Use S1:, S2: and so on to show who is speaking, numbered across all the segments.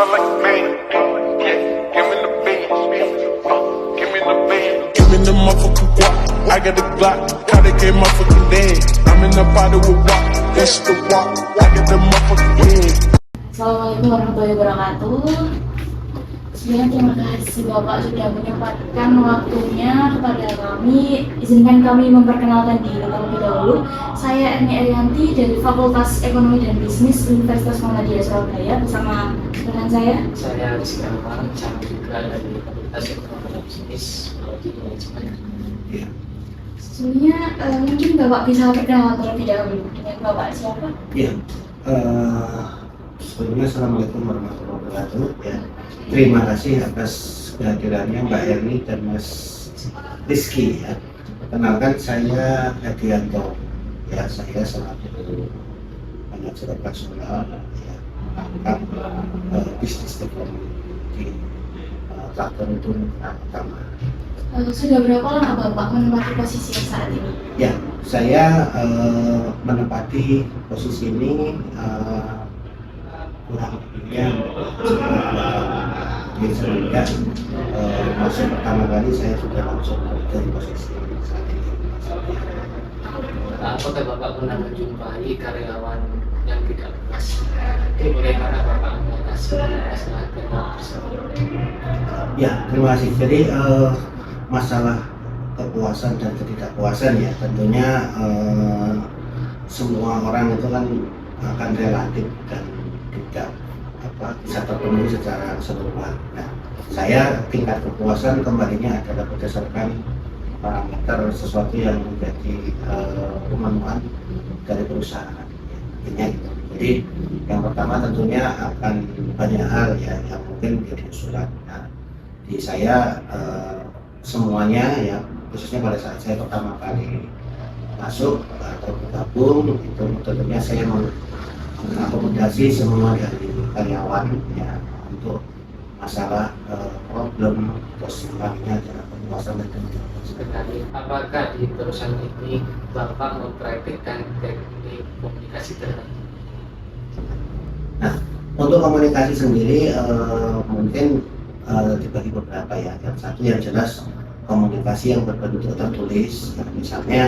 S1: smell like man. Yeah, give me the beat. Give me the beat.
S2: Give me the motherfucking guap. I got the Glock. Caught it, get motherfucking dead. I'm in the body with walk. That's the walk. I got the motherfucking head.
S3: Assalamualaikum warahmatullahi wabarakatuh. Sebelumnya terima kasih Bapak sudah menyempatkan waktunya kepada kami. Izinkan kami memperkenalkan diri terlebih dahulu. Saya Eni Arianti dari Fakultas Ekonomi dan Bisnis Universitas Muhammadiyah Surabaya bersama rekan saya.
S4: Saya Rizky Amar, sama juga dari Fakultas Ekonomi dan Bisnis Prodi Manajemen.
S3: Sebelumnya mungkin Bapak bisa perkenalan terlebih dahulu dengan Bapak siapa?
S5: Ya, sebelumnya Assalamualaikum warahmatullahi wabarakatuh. Ya, terima kasih atas kehadirannya Mbak Erni dan Mas Rizky. Ya. Kenalkan saya Hadianto. Ya, saya selaku manajer operasional ya, bisnis teknologi di Traktor itu pertama.
S3: Sudah berapa lama Bapak menempati posisi saat ini?
S5: Ya, saya menempati posisi ini kurang lebihnya jadi semenjak masuk pertama kali saya sudah langsung dari posisi saat ini.
S4: Apakah Bapak pernah menjumpai karyawan yang tidak puas? Itu bagaimana Bapak mengatasi masalah tersebut?
S5: Ya, terima kasih. Jadi masalah kepuasan dan ketidakpuasan ya tentunya semua orang itu kan akan relatif dan tidak bisa terpenuhi secara keseluruhan. Nah, saya tingkat kepuasan kembalinya adalah berdasarkan parameter sesuatu yang menjadi pemenuhan dari perusahaan. Intinya gitu. Jadi yang pertama tentunya akan banyak hal ya yang mungkin menjadi usulan. Nah, di saya semuanya ya khususnya pada saat saya pertama kali masuk atau bergabung itu tentunya saya mengakomodasi semua dari karyawan ya untuk masalah problem terus lainnya adalah kepuasan dan ketidakpuasan.
S4: Sebenarnya apakah di perusahaan ini Bapak mempraktikkan teknik komunikasi tertentu?
S5: Nah, untuk komunikasi sendiri mungkin dibagi beberapa ya. Yang satu yang jelas komunikasi yang berbentuk tertulis, ya, misalnya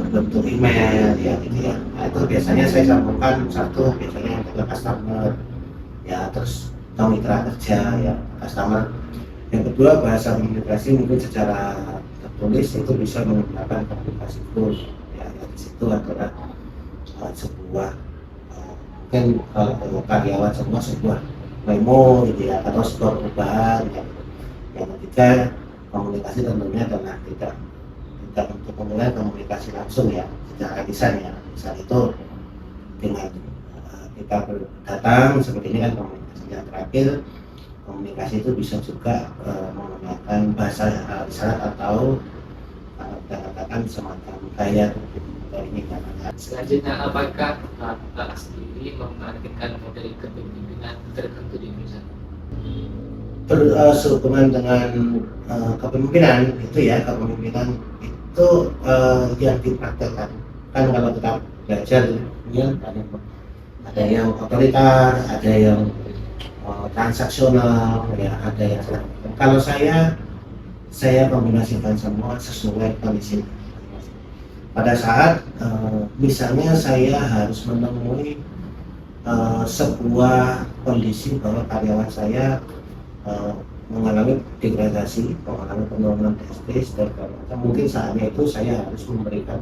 S5: berbentuk email ya gitu ya. Nah, itu biasanya saya sambungkan satu biasanya ke customer ya, terus ke mitra kerja ya customer. Yang kedua bahasa komunikasi mungkin secara tertulis itu bisa menggunakan komunikasi tools ya, di situ adalah sebuah mungkin kalau karyawan semua sebuah memo gitu ya atau sebuah perubahan ya. Yang ketiga komunikasi tentunya adalah tidak untuk memulai komunikasi langsung ya secara lisan ya. Misal itu dengan kita datang seperti ini kan komunikasi yang terakhir. Komunikasi itu bisa juga menggunakan bahasa isyarat atau kita katakan semacam gaya ini namanya.
S4: Selanjutnya apakah Bapak sendiri memperhatikan model kepemimpinan tertentu di perusahaan?
S5: Sehubungan dengan kepemimpinan itu ya, kepemimpinan itu yang dipraktekkan kan kalau kita belajar ya, ada yang otoriter, ada yang transaksional ya, ada yang kalau saya kombinasikan semua sesuai kondisi. Pada saat misalnya saya harus menemui sebuah kondisi bahwa karyawan saya mengalami degradasi, mengalami penurunan testis dan macam, mungkin saatnya itu saya harus memberikan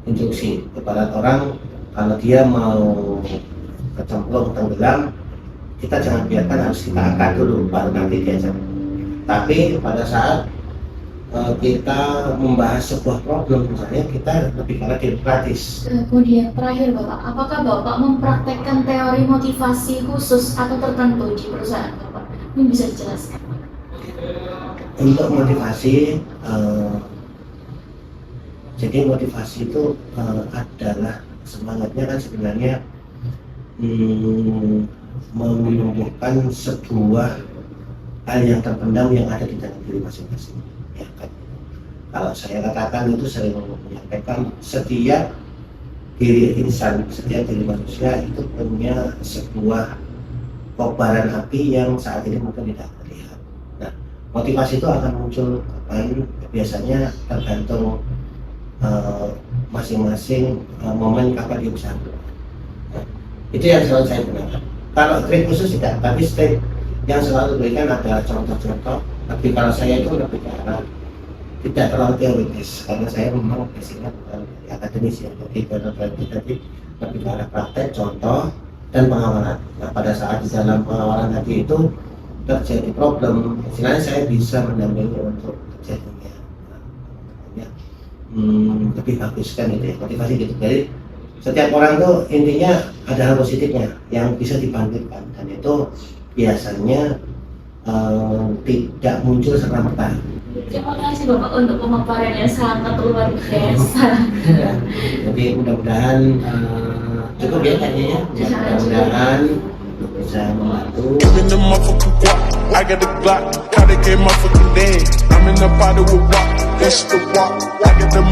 S5: instruksi kepada orang kalau dia mau kecemplung tenggelam, kita jangan biarkan, harus kita angkat dulu baru nanti diajak. Tapi pada saat kita membahas sebuah problem misalnya kita lebih pada demokratis.
S3: Kemudian terakhir Bapak, apakah Bapak mempraktekkan teori motivasi khusus atau tertentu di perusahaan Bapak? Ini bisa dijelaskan?
S5: Untuk motivasi, jadi motivasi itu adalah semangatnya kan sebenarnya menumbuhkan sebuah hal yang terpendam yang ada di dalam diri masing-masing. Ya kan? Kalau saya katakan itu sering menyampaikan setiap diri insan, setiap diri manusia itu punya sebuah kobaran api yang saat ini mungkin tidak terlihat. Nah, motivasi itu akan muncul kapan? Biasanya tergantung masing-masing momen kapan dia bisa. Nah, itu yang selalu saya gunakan. Kalau trik khusus tidak, tapi trik yang selalu diberikan adalah contoh-contoh. Tapi kalau saya itu lebih ke arah tidak terlalu teoritis, karena saya memang basicnya bukan akademis ya. Jadi kalau tadi lebih ke arah praktek, contoh, dan pengawalan. Nah, pada saat di dalam pengawalan tadi itu terjadi problem, istilahnya saya bisa mendampingi untuk terjadinya lebih bagus kan itu ya, motivasi gitu. Jadi setiap orang tuh intinya ada hal positifnya yang bisa dibangkitkan, dan itu biasanya tidak muncul serta-merta.
S3: Terima kasih Bapak untuk pemaparan yang sangat luar biasa.
S5: Jadi mudah-mudahan cukup ya kayaknya ya. Mudah-mudahan bisa membantu.
S2: I'm in the motherfucking guap. I got the Glock. How they came motherfucking dead. I'm in the body with rock. That's the walk. I got the